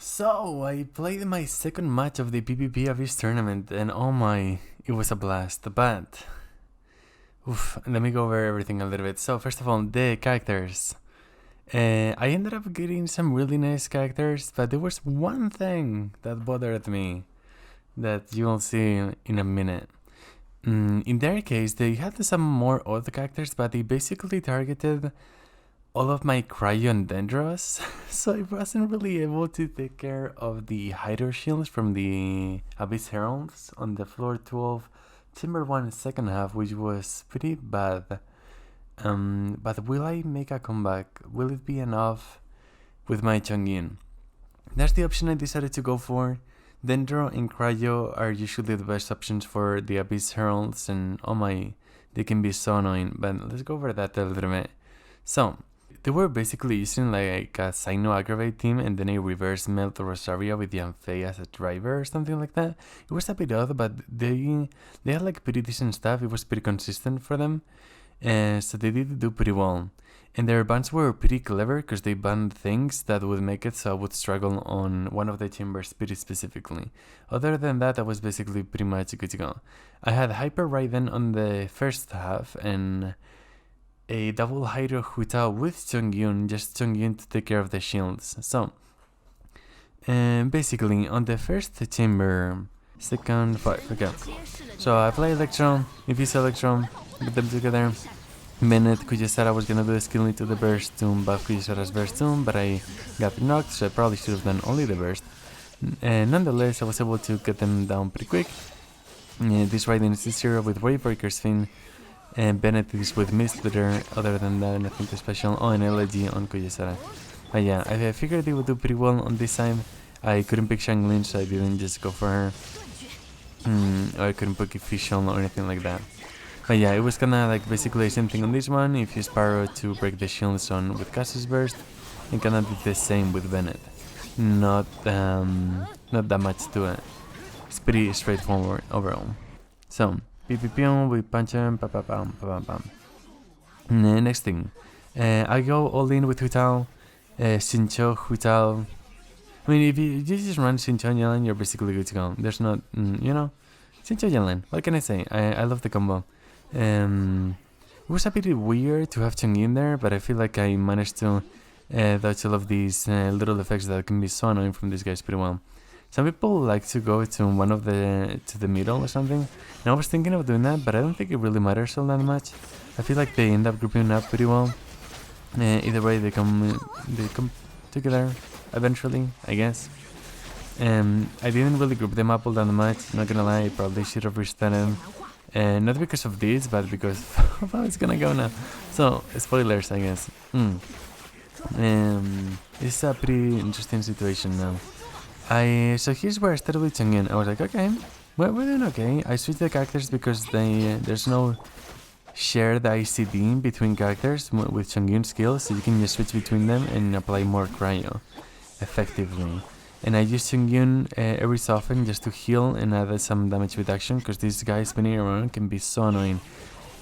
So, I played my second match of the PvP Abyss tournament, and oh my, it was a blast. But, let me go over everything a little bit. So, first of all, the characters. I ended up getting some really nice characters, but there was one thing that bothered me that you'll see in a minute. In their case, they had some more odd characters, but they basically targeted all of my cryo and dendros, so I wasn't really able to take care of the hydro shields from the Abyss Heralds on the floor 12 Timber 1 second half, which was pretty bad. But will I make a comeback? Will it be enough with my Chongyun? That's the option I decided to go for. Dendro and cryo are usually the best options for the Abyss Heralds, and oh my, they can be so annoying, but let's go over that a little bit. So, they were basically using like a Sino Aggravate team and then a reverse Melt Rosaria with Yanfei as a driver or something like that. It was a bit odd, but they had like pretty decent stuff. It was pretty consistent for them, so they did do pretty well. And their bans were pretty clever because they banned things that would make it so I would struggle on one of the chambers pretty specifically. Other than that, I was basically pretty much good to go. I had Hyper Raiden on the first half and a double Hydro Huta with Chongyun, just Chongyun to take care of the shields. So, basically, on the first chamber, second 5, okay. So I play Electron, infuse Electron, get them together. Minute, Kujisara was gonna do a skill into the burst to buff Kujisara's burst tomb, but I got knocked, so I probably should have done only the burst. Nonetheless, I was able to get them down pretty quick. This Raiden is 0 with Wavebreaker's Fin. And Bennett is with Mist Splitter. Other than that, nothing too special. Oh, and LG on Kujisara. But yeah, I figured they would do pretty well on this side. I couldn't pick Shanglin, so I didn't just go for her. Or I couldn't pick Fischl or anything like that. But yeah, it was kinda like basically the same thing on this one. If you Sparrow to break the shields on with Cassius Burst, and kinda did the same with Bennett. Not that much to it. It's pretty straightforward overall. So, PvP, we punch him, pa pa pam, pa pam pam. Next thing, I go all in with Hutao, Shincho, Hutao. I mean, if you just run Shincho and Yellen, you're basically good to go. There's not, Shincho Yellen. What can I say? I love the combo. It was a bit weird to have Chongyun there, but I feel like I managed to dodge all of these little effects that can be so annoying from these guys pretty well. Some people like to go to one of the middle or something, and I was thinking of doing that, but I don't think it really matters all that much. I feel like they end up grouping up pretty well. Either way, they come together eventually, I guess. I didn't really group them up all that much. Not gonna lie, I probably should have restarted. Not because of this, but because of how it's gonna go now. So spoilers, I guess. It's a pretty interesting situation now. So here's where I started with Chongyun. I was like, okay, we're doing okay. I switched the characters because there's no shared ICD between characters with Chongyun skills, so you can just switch between them and apply more cryo effectively. And I use Chongyun every so often just to heal and add some damage reduction because these guys spinning around can be so annoying.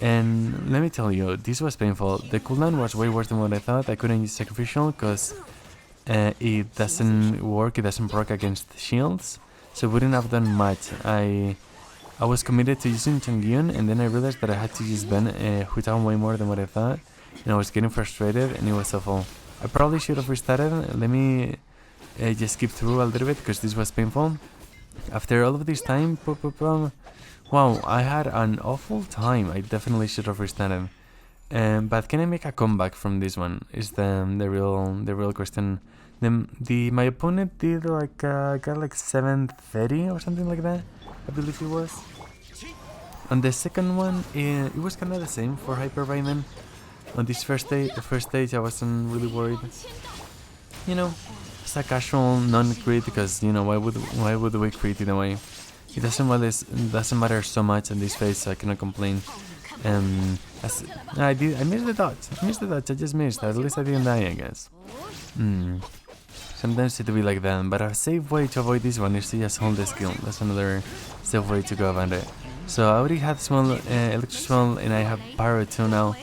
And let me tell you, this was painful. The cooldown was way worse than what I thought. I couldn't use Sacrificial because it doesn't work, it doesn't proc against shields, so it wouldn't have done much. I was committed to using Chongyun, and then I realized that I had to use Hutao way more than what I thought, and I was getting frustrated, and it was awful. I probably should have restarted. Let me just skip through a little bit, because this was painful. After all of this time, wow, I had an awful time. I definitely should have restarted. But can I make a comeback from this one? Is the real question. My opponent did like got like 730 or something like that, I believe it was. On the second one, it was kind of the same for Hyper Raiden. On this first stage, I wasn't really worried. It's a casual non-crit because why would we crit in a way? It doesn't matter so much in this phase, so I cannot complain. I missed the dodge. I just missed. At least I didn't die, I guess. Sometimes it will be like that, but a safe way to avoid this one is to just hold the skill. That's another safe way to go about it. So I already had small Electro Small, and I have Pyro 2 now.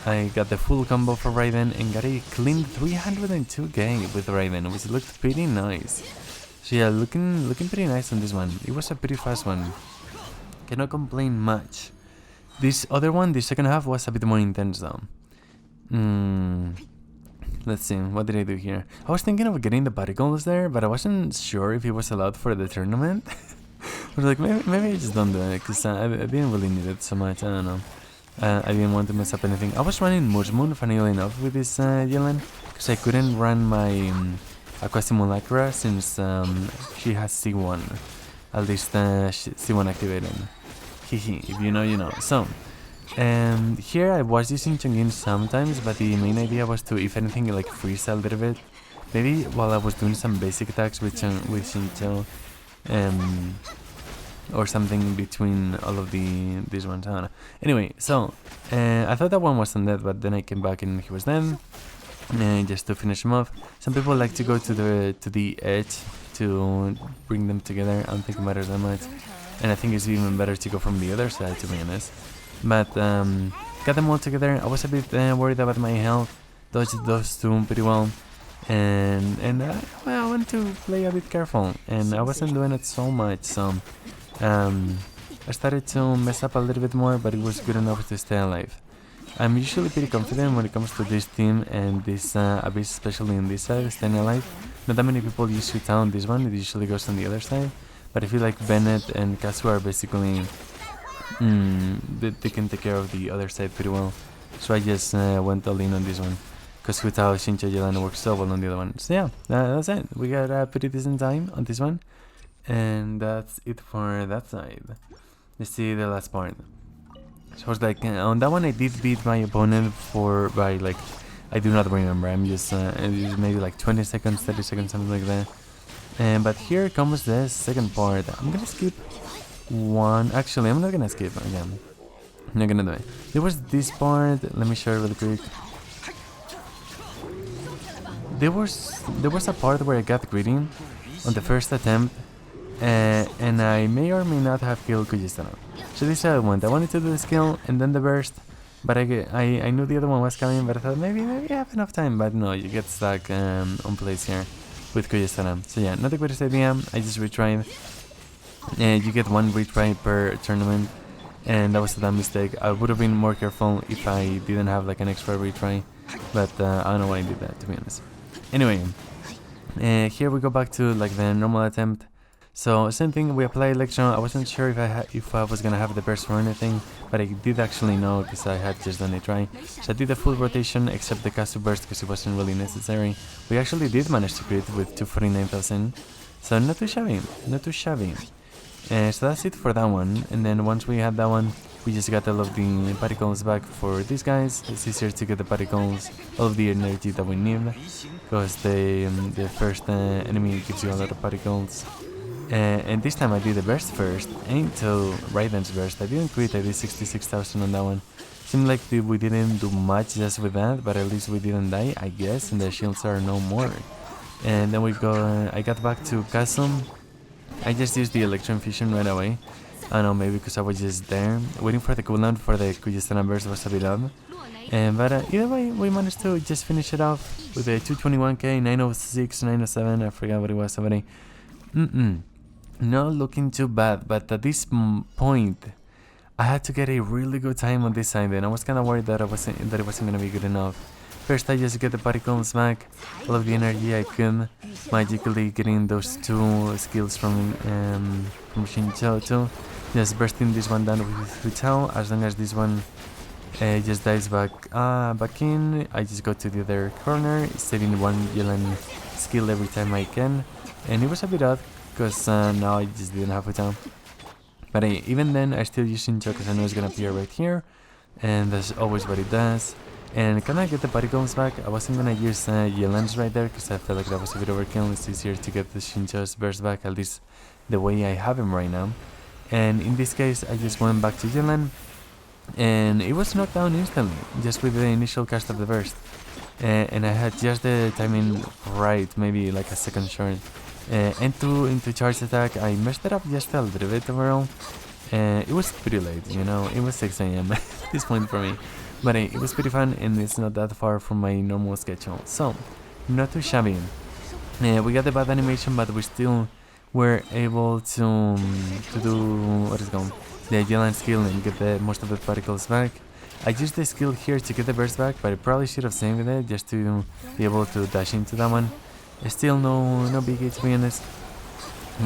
I got the full combo for Raiden and got a clean 302k with Raiden, which looked pretty nice. So yeah, looking pretty nice on this one. It was a pretty fast one. Cannot complain much. This other one, the second half, was a bit more intense though. Let's see, what did I do here? I was thinking of getting the particles there, but I wasn't sure if it was allowed for the tournament. I was like, maybe I just don't do it, because I didn't really need it so much, I don't know. I didn't want to mess up anything. I was running Mushmoon, funnily enough, with this Yelan, because I couldn't run my Aqua Simulacra since she has C1. At least C1 activated. Hehe, if you know, you know. So, here I was using Chongyun sometimes, but the main idea was to, if anything, like freeze a little bit. Maybe while I was doing some basic attacks with Shincho, or something between all of these ones. I don't know. Anyway, so I thought that one wasn't dead, but then I came back and he was dead. Just to finish him off. Some people like to go to the edge to bring them together. I don't think it matters that much, and I think it's even better to go from the other side, to be honest. But got them all together. I was a bit worried about my health. Dodged those two pretty well, and well, I want to play a bit careful, and I wasn't doing it so much. So I started to mess up a little bit more, but it was good enough to stay alive. I'm usually pretty confident when it comes to this team and this Abyss, especially in this side, staying alive. Not that many people use Shoutout on this one, it usually goes on the other side. But I feel like Bennett and Kazu are basically, they can take care of the other side pretty well. So I just went all in on this one, because Shoutout, Shincho, Yelena works so well on the other one. So yeah, that's it. We got a pretty decent time on this one. And that's it for that side. Let's see the last part. So I was like, on that one I did beat my opponent by like, I do not remember, I'm just maybe like 20 seconds, 30 seconds, something like that. But here comes the second part. I'm gonna skip one. Actually, I'm not gonna skip again. I'm not gonna do it. There was this part. Let me show you really quick. There was a part where I got greedy on the first attempt, and I may or may not have killed Kujistana. So this is how I went. I wanted to do the skill and then the burst, but I knew the other one was coming, but I thought maybe I have enough time. But no, you get stuck on place here with Kujistana. So yeah, not the greatest idea. I just retried. You get one retry per tournament, and that was a dumb mistake. I would have been more careful if I didn't have like an extra retry, but I don't know why I did that, to be honest. Anyway, here we go back to like the normal attempt. So same thing, we apply Electron. I wasn't sure if I was gonna have the burst or anything, but I did actually know because I had just done a try. So I did the full rotation except the Kazu burst because it wasn't really necessary. We actually did manage to crit with 249,000, so not too shabby, not too shabby. So that's it for that one, and then once we had that one, we just got all of the particles back for these guys. It's easier to get the particles, all of the energy that we need, because the first enemy gives you a lot of particles. And this time I did the burst first, into Raiden's burst. I didn't quit, I did 66,000 on that one. Seemed like we didn't do much just with that, but at least we didn't die, I guess, and the shields are no more. And then I got back to Kasum. I just used the Electron Fusion right away. I don't know, maybe because I was just there. Waiting for the cooldown for the Kujistana burst was a bit odd. But either way, we managed to just finish it off with a 221k, 906, 907, I forgot what it was already. Not looking too bad, but at this point, I had to get a really good time on this side, and I was kind of worried that it wasn't gonna be good enough. First, I just get the particles back, all of the energy I could, magically getting those two skills from Shincho too. Just bursting this one down with Shoutout. As long as this one just dies back in, I just go to the other corner, saving one Yelan skill every time I can, and it was a bit odd because now I just didn't have Shoutout. But even then, I still use Shincho because I know it's gonna appear right here, and that's always what it does. And can I get the particles back? I wasn't gonna use Yelan's right there because I felt like that was a bit overkill. It's easier to get the Shincho's burst back, at least the way I have him right now. And in this case, I just went back to Yelan, and it was knocked down instantly, just with the initial cast of the burst. And I had just the timing right, maybe like a second short. Into charge attack, I messed it up just a little bit overall. It was pretty late, you know, it was 6 AM at this point for me. But it was pretty fun, and it's not that far from my normal schedule, so not too shabby. We got the bad animation, but we still were able to do what is called the Agilance skill and get most of the particles back. I used the skill here to get the burst back, but I probably should have saved it just to be able to dash into that one. Still no biggie, to be honest.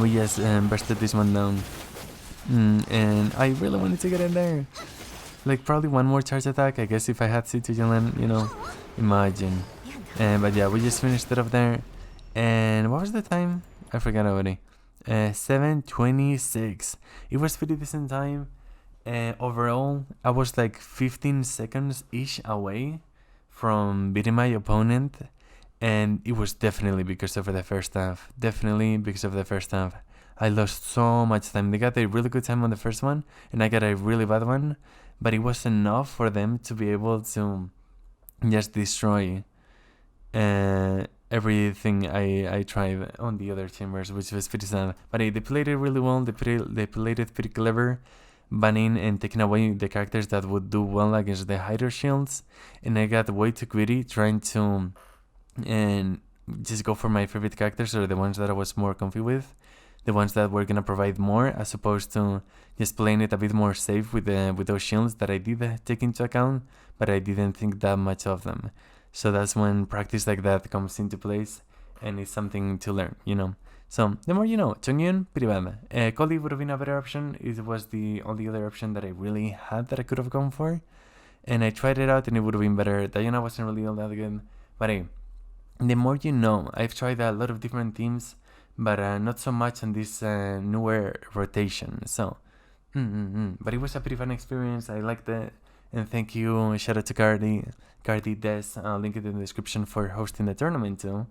We just bursted this one down, and I really wanted to get in there. Like probably one more charge attack, I guess, if I had Citogelan, you know, imagine. But yeah, we just finished it up there. And what was the time? I forgot already. 7:26. It was pretty decent time. Overall, I was like 15 seconds ish away from beating my opponent, and it was definitely because of the first half. Definitely because of the first half. I lost so much time. They got a really good time on the first one, and I got a really bad one, but it was enough for them to be able to just destroy everything I tried on the other chambers, which was pretty sad. But they played it really well. They played it pretty clever, banning and taking away the characters that would do well against the Hydro Shields, and I got way too greedy trying to and just go for my favorite characters, or the ones that I was more comfy with, the ones that were gonna provide more, as opposed to just playing it a bit more safe with those shields that I did take into account, but I didn't think that much of them. So that's when practice like that comes into place, and it's something to learn, you know. So the more you know. Chongyun, pretty bad. Cardy would have been a better option. It was the only other option that I really had that I could have gone for, and I tried it out and it would have been better. Diana wasn't really all that good, but hey, the more you know. I've tried a lot of different teams, but not so much on this newer rotation. So, but it was a pretty fun experience. I liked it, and thank you. Shout out to Cardy Des. I'll link it in the description for hosting the tournament too.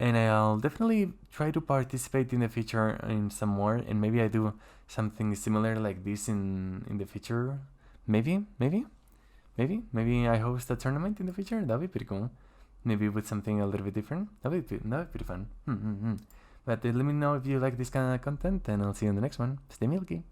And I'll definitely try to participate in the future in some more, and maybe I do something similar like this in the future. Maybe I host a tournament in the future. That'd be pretty cool. Maybe with something a little bit different. That'd be pretty fun. But let me know if you like this kind of content, and I'll see you in the next one. Stay milky.